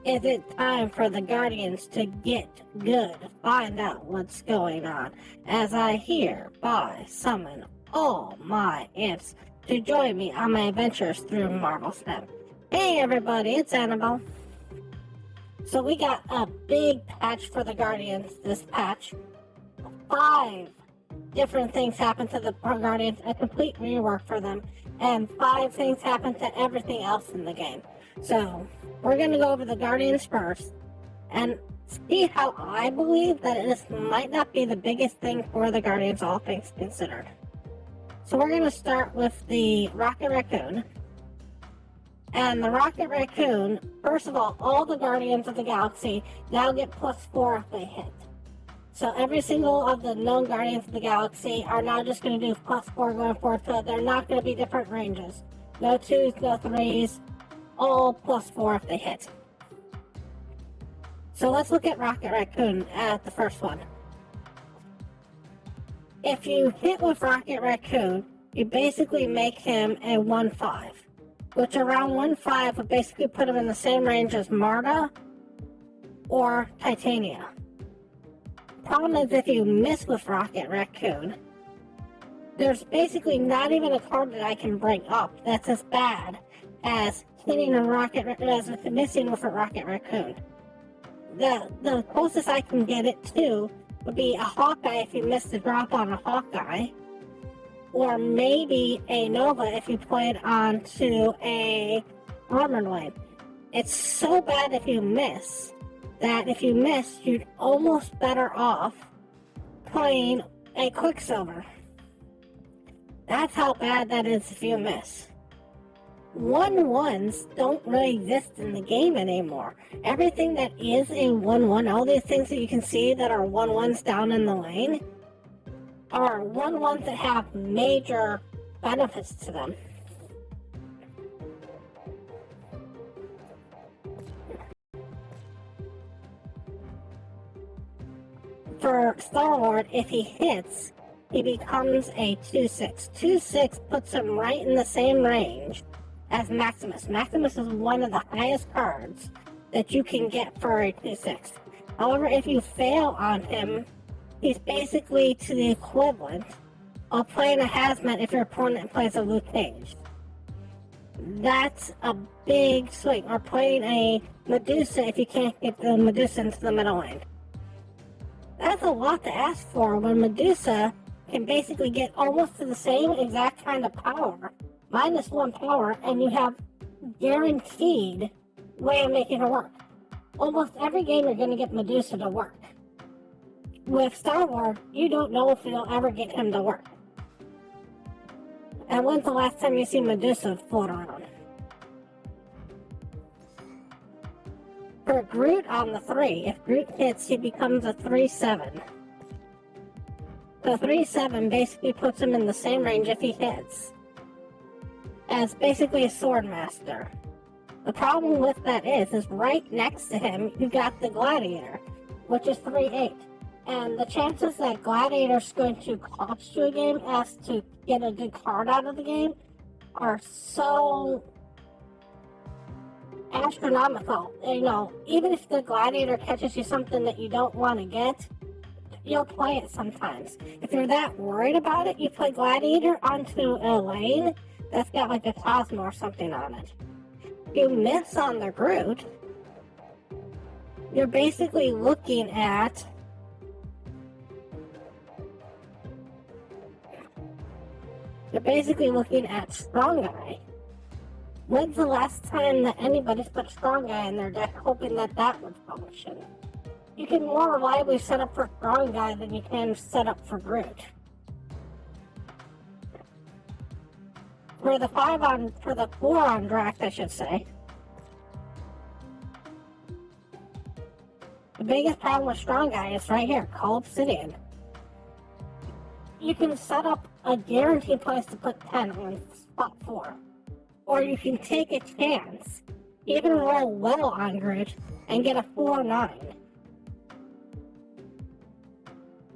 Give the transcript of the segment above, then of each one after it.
Is it time for the Guardians to get good? Find out what's going on as I hereby summon all my imps to join me on my adventures through Marvel Snap. Hey everybody, it's Annabelle. So we got a big patch for the Guardians this patch. 5 different things happen to the Guardians, a complete rework for them, and 5 things happen to everything else in the game. So we're going to go over the Guardians first and see how I believe that this might not be the biggest thing for the Guardians, all things considered. So we're going to start with the Rocket Raccoon. And the Rocket Raccoon, first of all the Guardians of the Galaxy now get +4 if they hit. So every single of the known Guardians of the Galaxy are now just going to do +4 going forward, so they're not going to be different ranges. No 2s, no 3s, all +4 if they hit. So let's look at Rocket Raccoon at the first one. If you hit with Rocket Raccoon, you basically make him a 1/5, which around 1/5 would basically put him in the same range as Marta or Titania. Problem is, if you miss with Rocket Raccoon, there's basically not even a card that I can bring up that's as bad as hitting a Rocket as missing with a Rocket Raccoon. The closest I can get it to would be a Hawkeye if you missed the drop on a Hawkeye, or maybe a Nova if you played onto a Armored Lane. It's so bad if you miss that if you miss, you're almost better off playing a Quicksilver. That's how bad that is if you miss. 1/1s don't really exist in the game anymore. Everything that is a 1/1, all these things that you can see that are 1/1s down in the lane, are 1/1s that have major benefits to them. For Star-Lord, if he hits, he becomes a 2/6. 2/6 puts him right in the same range as Maximus. Maximus is one of the highest cards that you can get for a 2/6. However, if you fail on him, he's basically to the equivalent of playing a Hazmat if your opponent plays a Luke Cage. That's a big swing. Or playing a Medusa if you can't get the Medusa into the middle lane. That's a lot to ask for when Medusa can basically get almost to the same exact kind of power, -1 power, and you have guaranteed way of making it work. Almost every game you're going to get Medusa to work. With Star-Lord, you don't know if you'll ever get him to work. And when's the last time you see Medusa float around? For Groot on the 3, if Groot hits, he becomes a 3/7. The 3/7 basically puts him in the same range if he hits as basically a Swordmaster. The problem with that is right next to him, you got the Gladiator, which is 3/8. And the chances that Gladiator's going to cost you a game as to get a good card out of the game are so astronomical. You know, even if the Gladiator catches you something that you don't want to get, you'll play it sometimes. If you're that worried about it, you play Gladiator onto a lane that's got like a Cosmo or something on it. If you miss on the Groot, you're basically looking at Strong Guy. When's the last time that anybody's put Strong Guy in their deck hoping that that would function? You can more reliably set up for Strong Guy than you can set up for Groot. For the 4 on Drax, I should say. The biggest problem with Strong Guy is right here, Call Obsidian. You can set up a guaranteed place to put 10 on spot 4. Or you can take a chance, even roll well on Groot, and get a 4/9.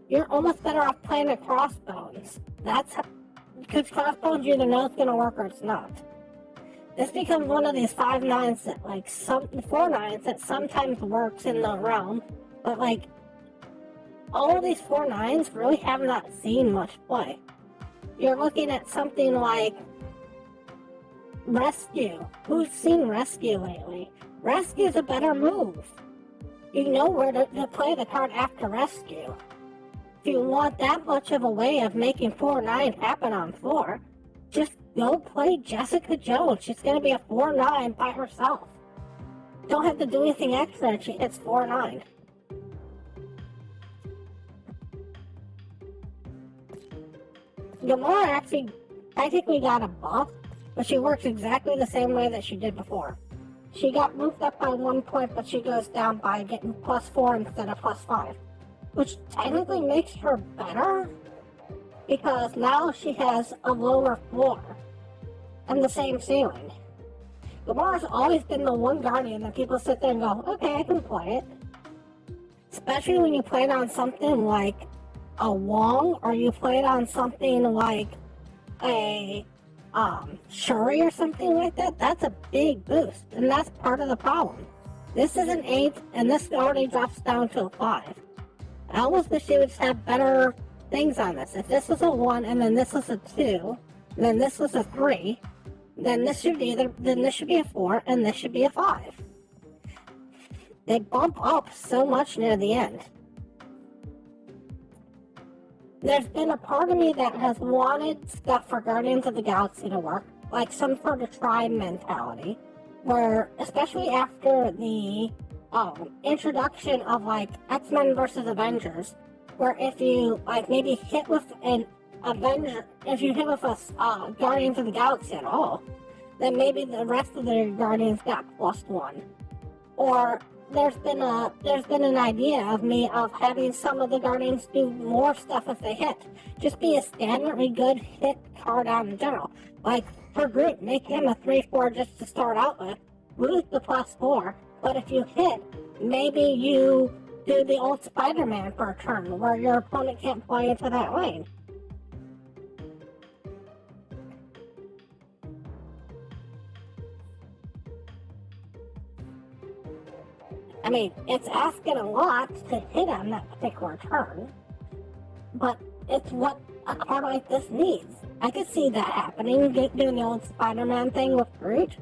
You're almost better off playing a Crossbones. Because Crossbones, you either know it's going to work or it's not. This becomes one of these 5/9s that, like, 4/9s that sometimes works in the realm, but, like, all of these 4/9s really have not seen much play. You're looking at something like Rescue. Who's seen Rescue lately? Rescue's a better move. You know where to play the card after Rescue. If you want that much of a way of making 4/9 happen on 4, just go play Jessica Jones. She's going to be a 4/9 by herself. Don't have to do anything extra and she hits 4/9. Gamora actually, I think we got a buff, but she works exactly the same way that she did before. She got moved up by 1 point, but she goes down by getting +4 instead of +5. Which technically makes her better, because now she has a lower floor and the same ceiling. Gamora's always been the one Guardian that people sit there and go, okay, I can play it. Especially when you play it on something like a Wong, or you play it on something like a Shuri or something like that. That's a big boost, and that's part of the problem. This is an 8, and this already drops down to a 5. I almost wish they would just have better things on this. If this was a 1, and then this was a 2, and then this was a 3, then this should be a 4, and this should be a 5. They bump up so much near the end. There's been a part of me that has wanted stuff for Guardians of the Galaxy to work, like some sort of tribe mentality, where, especially after the introduction of, like, X-Men versus Avengers, where if you, like, maybe hit with an Avenger, if you hit with a Guardians of the Galaxy at all, then maybe the rest of the Guardians got +1. Or there's been an idea of me of having some of the Guardians do more stuff if they hit. Just be a standardly good hit card out in general. Like for Groot, make him a 3/4 just to start out with. Lose the +4, but if you hit, maybe you do the old Spider-Man for a turn where your opponent can't play into that lane. I mean, it's asking a lot to hit on that particular turn, but it's what a card like this needs. I could see that happening, doing the old Spider-Man thing with Groot.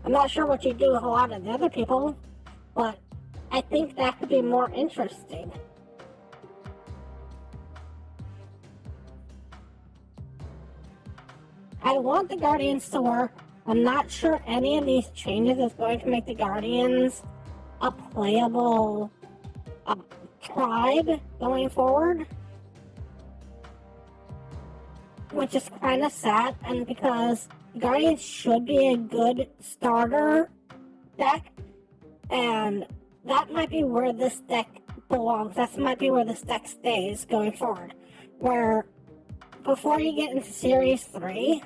I'm not sure what you do with a lot of the other people, but I think that could be more interesting. I want the Guardians to work. I'm not sure any of these changes is going to make the Guardians a playable tribe going forward, which is kind of sad, and because Guardians should be a good starter deck, and that might be where this deck belongs. That might be where this deck stays going forward, where before you get into Series 3,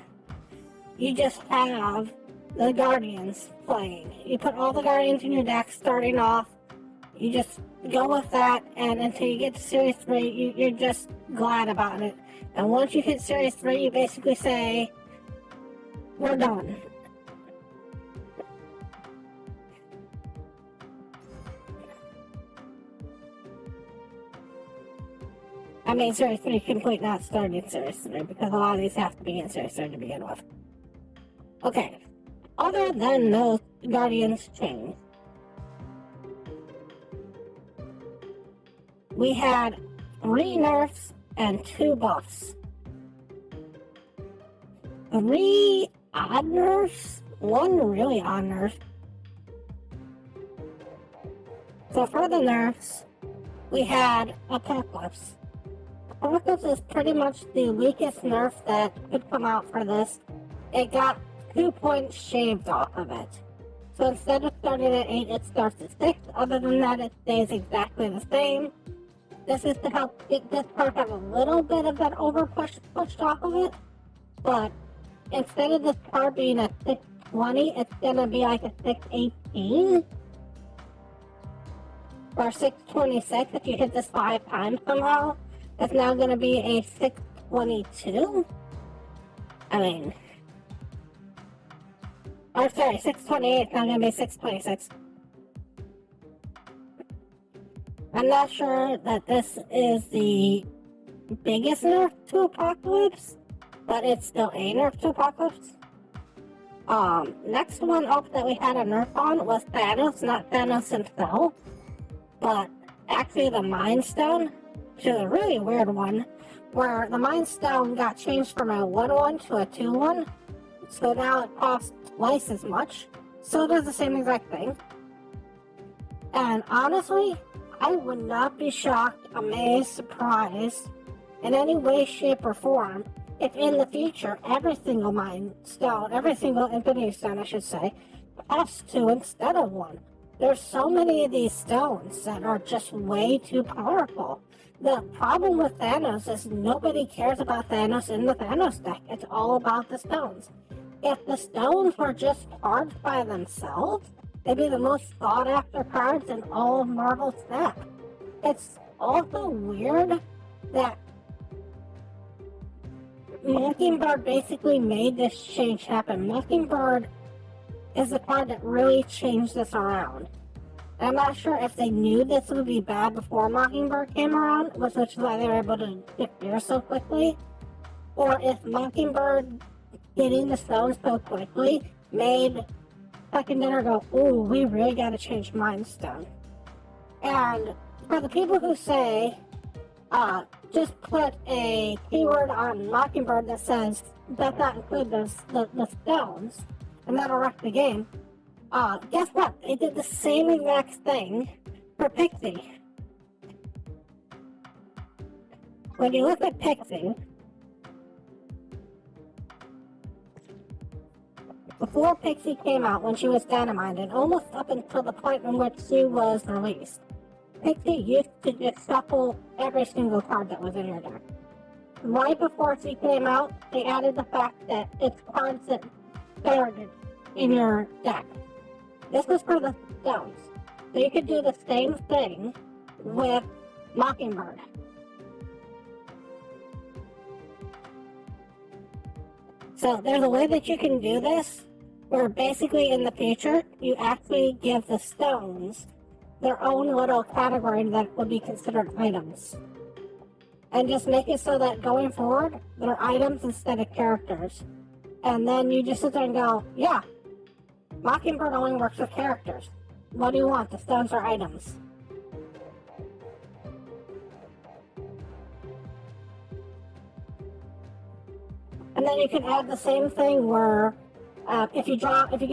you just have the Guardians playing. You put all the Guardians in your deck starting off. You just go with that, and until you get to Series 3, you're just glad about it. And once you hit Series 3, you basically say, we're done. I mean, Series 3 complete, not starting Series 3, because a lot of these have to be in Series 3 to begin with. Okay, other than those Guardians change, we had 3 nerfs and 2 buffs. 3 odd nerfs, 1 really odd nerf. So for the nerfs, we had Apocalypse. Apocalypse is pretty much the weakest nerf that could come out for this. It got 2 points shaved off of it. So instead of starting at 8, it starts at 6. Other than that, it stays exactly the same. This is to help get this card have a little bit of that overpush pushed off of it. But instead of this card being a 620, it's gonna be like a 618. Or 626 if you hit this 5 times somehow. It's now gonna be a 622. I mean, Or sorry, 628 is now gonna be 626. I'm not sure that this is the biggest nerf to Apocalypse, but it's still a nerf to Apocalypse. Next one up that we had a nerf on was Thanos, not Thanos himself, but actually the Mind Stone, which is a really weird one, where the Mind Stone got changed from a 1-1 to a 2-1, so now it costs twice as much, so it does the same exact thing. And honestly, I would not be shocked, amazed, surprised, in any way, shape, or form, if in the future, every single Mind Stone, every single Infinity Stone, I should say, costs 2 instead of 1. There's so many of these stones that are just way too powerful. The problem with Thanos is nobody cares about Thanos in the Thanos deck. It's all about the stones. If the stones were just cards by themselves, they'd be the most sought after cards in all of Marvel's deck. It's also weird that Mockingbird basically made this change happen. Mockingbird is the card that really changed this around. I'm not sure if they knew this would be bad before Mockingbird came around, which is why they were able to disappear so quickly, or if Mockingbird getting the stones so quickly made Second Dinner go, ooh, we really gotta change Mind Stone. And for the people who say, just put a keyword on Mockingbird that says does not include the stones, and that'll wreck the game. Guess what? They did the same exact thing for Pixie. When you look at Pixie, before Pixie came out, when she was dynamited, almost up until the point in which she was released, Pixie used to just shuffle every single card that was in your deck. Right before she came out, they added the fact that it's cards that started in your deck. This was for the stones. So you could do the same thing with Mockingbird. So there's a way that you can do this, where basically in the future, you actually give the stones their own little category that would be considered items. And just make it so that going forward, they're items instead of characters. And then you just sit there and go, yeah, Mockingbird only works with characters. What do you want? The stones are items. And then you can add the same thing where if you get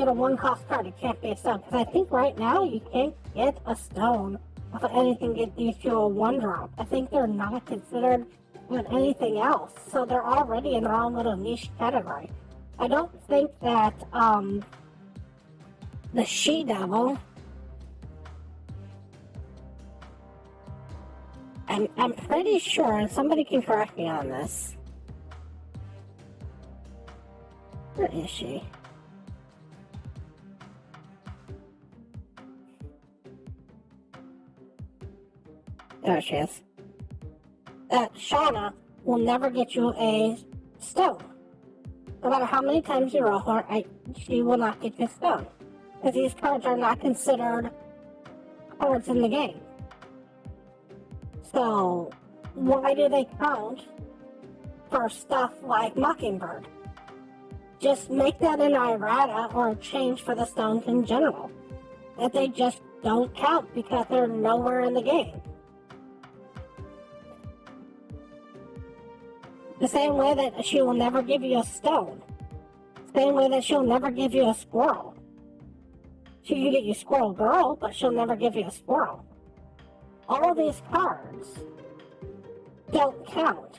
a 1-cost card, it can't be a stone. Because I think right now you can't get a stone if anything gives you a 1-drop. I think they're not considered with anything else. So they're already in their own little niche category. I don't think that the She-Devil, I'm pretty sure, and somebody can correct me on this. Where is she? There she is. Shauna will never get you a stone. No matter how many times you roll her, she will not get you a stone. Because these cards are not considered cards in the game. So, why do they count for stuff like Mockingbird? Just make that an errata or a change for the stones in general. That they just don't count because they're nowhere in the game. The same way that she will never give you a stone. Same way that she'll never give you a squirrel. She can get you Squirrel Girl, but she'll never give you a squirrel. All of these cards don't count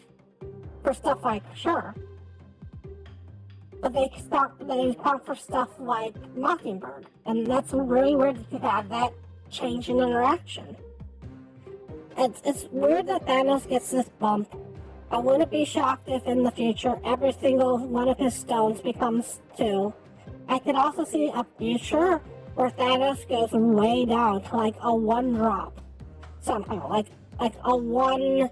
for stuff like Sure, but they count for stuff like Mockingbird, and that's really weird to have that change in interaction. It's weird that Thanos gets this bump. I wouldn't be shocked if in the future every single one of his stones becomes 2. I could also see a future where Thanos goes way down to like a 1-drop somehow, like a 1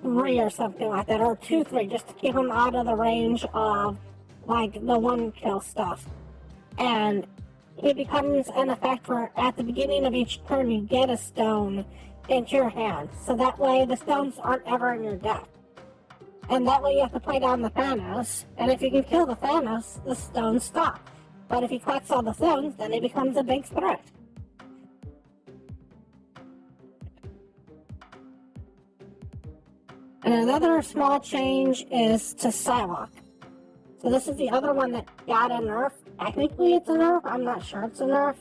3 or something like that, or 2-3, just to keep him out of the range of like the 1-kill stuff. and it becomes an effect where at the beginning of each turn you get a stone into your hand. So that way the stones aren't ever in your deck. And that way you have to play down the Thanos, and if you can kill the Thanos, the stones stop. But if he collects all the stones, then he becomes a big threat. And another small change is to Psylocke. So this is the other one that got a nerf. Technically it's a nerf, I'm not sure it's a nerf.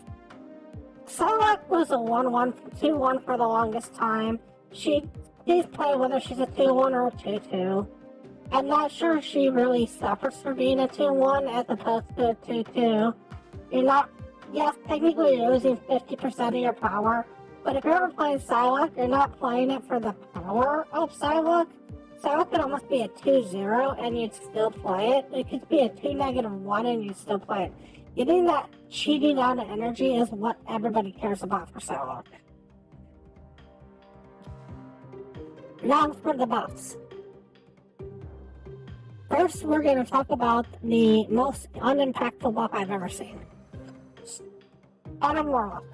Psylocke was a 1-1, 2-1 for the longest time. She's played whether she's a 2-1 or a 2-2. I'm not sure she really suffers for being a 2-1 as opposed to a 2-2. You're not, yes, technically you're losing 50% of your power, but if you're ever playing Psylocke, you're not playing it for the power of Psylocke. Psylocke could almost be a 2-0 and you'd still play it. It could be a 2-1 and you'd still play it. Getting that cheating out of energy is what everybody cares about for Psylocke. Now for the buffs. First, we're going to talk about the most unimpactful buff I've ever seen. Adam Warlock.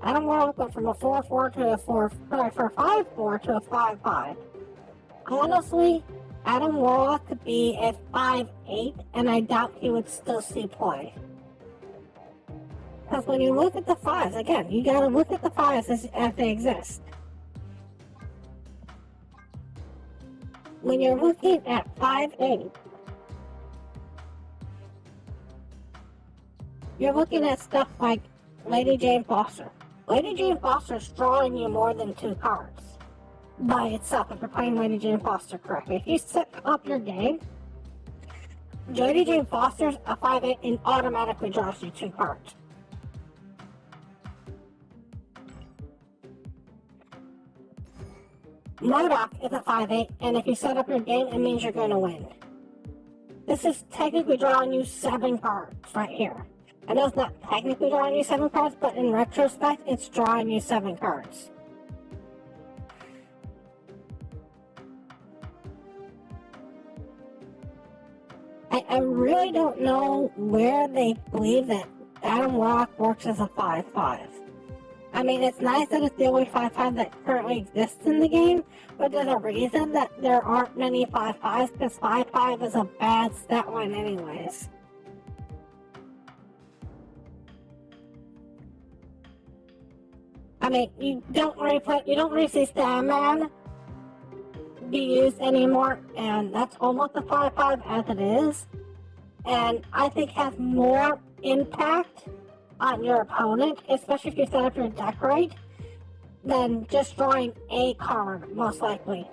Adam Warlock went from a 4-4 to a 5-4 to a 5-5. Honestly, Adam Warlock could be a 5-8, and I doubt he would still see play. Because when you look at the 5s, again, you gotta look at the 5s as they exist. When you're looking at 5-8, you're looking at stuff like Lady Jane Foster. Lady Jane Foster is drawing you more than 2 cards by itself if you're playing Lady Jane Foster correctly. If you set up your game, Lady Jane Foster's a 5-8 and automatically draws you 2 cards. Murdoch is a 5-8, and if you set up your game, it means you're going to win. This is technically drawing you 7 cards right here. I know it's not technically drawing you 7 cards, but in retrospect, it's drawing you 7 cards. I really don't know where they believe that Adam Warlock works as a 5-5. I mean, it's nice that it's the only 5-5 that currently exists in the game, but there's a reason that there aren't many 5-5s, because 5-5 is a bad stat line anyways. I mean, you don't really see Sandman be used anymore, and that's almost a 5-5 as it is, and I think has more impact on your opponent, especially if you set up your deck right, than just drawing a card, most likely.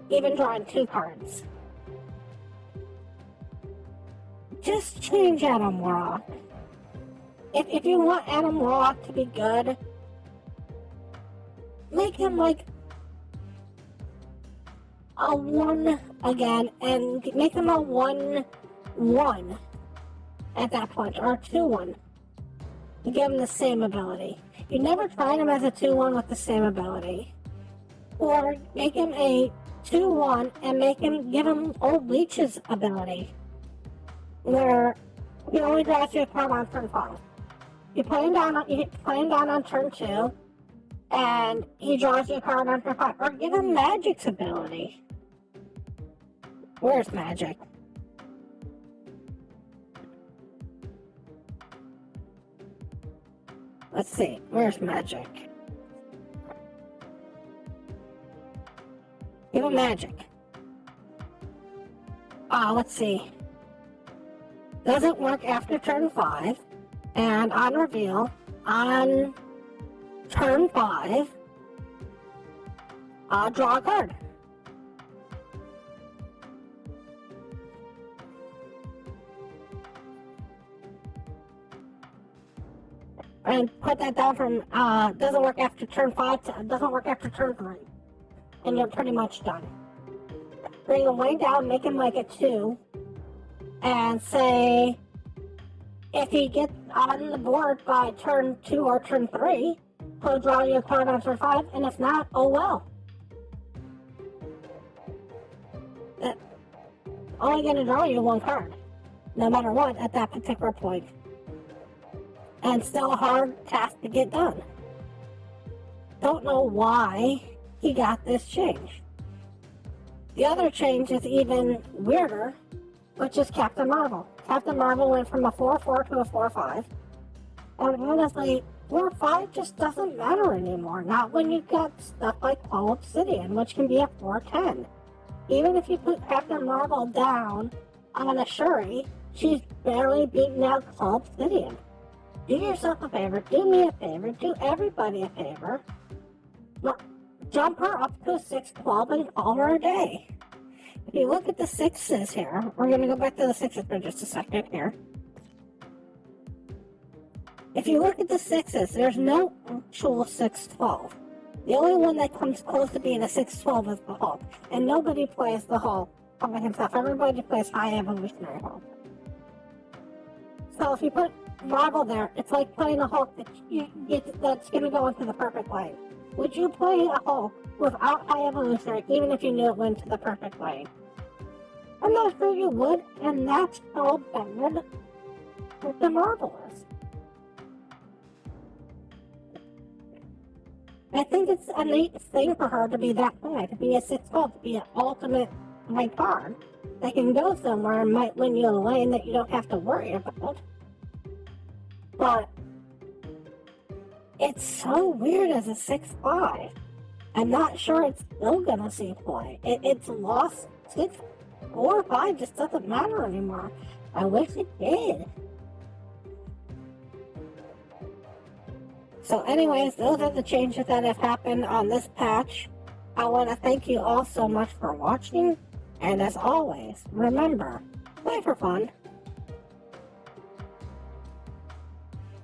Even drawing 2 cards. Just change Adam Warlock. If you want Adam Warlock to be good, make him like a 1 again, and make him a 1-1 at that point, or a 2-1. You give him the same ability. You never try him as a 2-1 with the same ability. Or make him a 2-1 and give him Old Leech's ability, where he only draws you a card on turn 5. You play him down on turn 2, and he draws you a card on turn 5. Or give him Magic's ability. Where's Magic? Let's see, where's Magic? Give him Magic. Let's see. Doesn't work after turn 5, and on reveal, on turn 5, draw a card. And put that down from, doesn't work after turn 5 to, doesn't work after turn 3. And you're pretty much done. Bring him way down, make him like a 2, and say, if he gets on the board by turn 2 or turn 3, he'll draw you a card on turn 5, and if not, oh well. Only gonna draw you 1 card, no matter what, at that particular point. and still a hard task to get done. Don't know why he got this change. The other change is even weirder, which is Captain Marvel. Captain Marvel went from a 4-4 to a 4-5. And honestly, 4-5 just doesn't matter anymore. Not when you've got stuff like Paul Obsidian, which can be a 4-10. Even if you put Captain Marvel down on a Shuri, she's barely beating out Paul Obsidian. Do yourself a favor, do me a favor, do everybody a favor. Jump her up to a 6-12 and call her a day. If you look at the 6s here, we're going to go back to the 6s for just a second here. If you look at the 6s, there's no actual 6-12. The only one that comes close to being a 6-12 is the Hulk. And nobody plays the Hulk by himself. Everybody plays High Evolutionary Hulk. So if you put Marvel there, it's like playing a Hulk that's going to go into the perfect lane. Would you play a Hulk without High Evolutionary, even if you knew it went to the perfect lane? I'm not sure you would, and that's how bad the Marvel is. I think it's a neat thing for her to be that high, to be a 6-12, to be an ultimate high card that can go somewhere and might win you a lane that you don't have to worry about. But it's so weird as a 6-5. I'm not sure it's still gonna see play. It's lost 6, 4, 5 just doesn't matter anymore. I wish it did. So anyways, those are the changes that have happened on this patch. I want to thank you all so much for watching. And as always, remember, play for fun.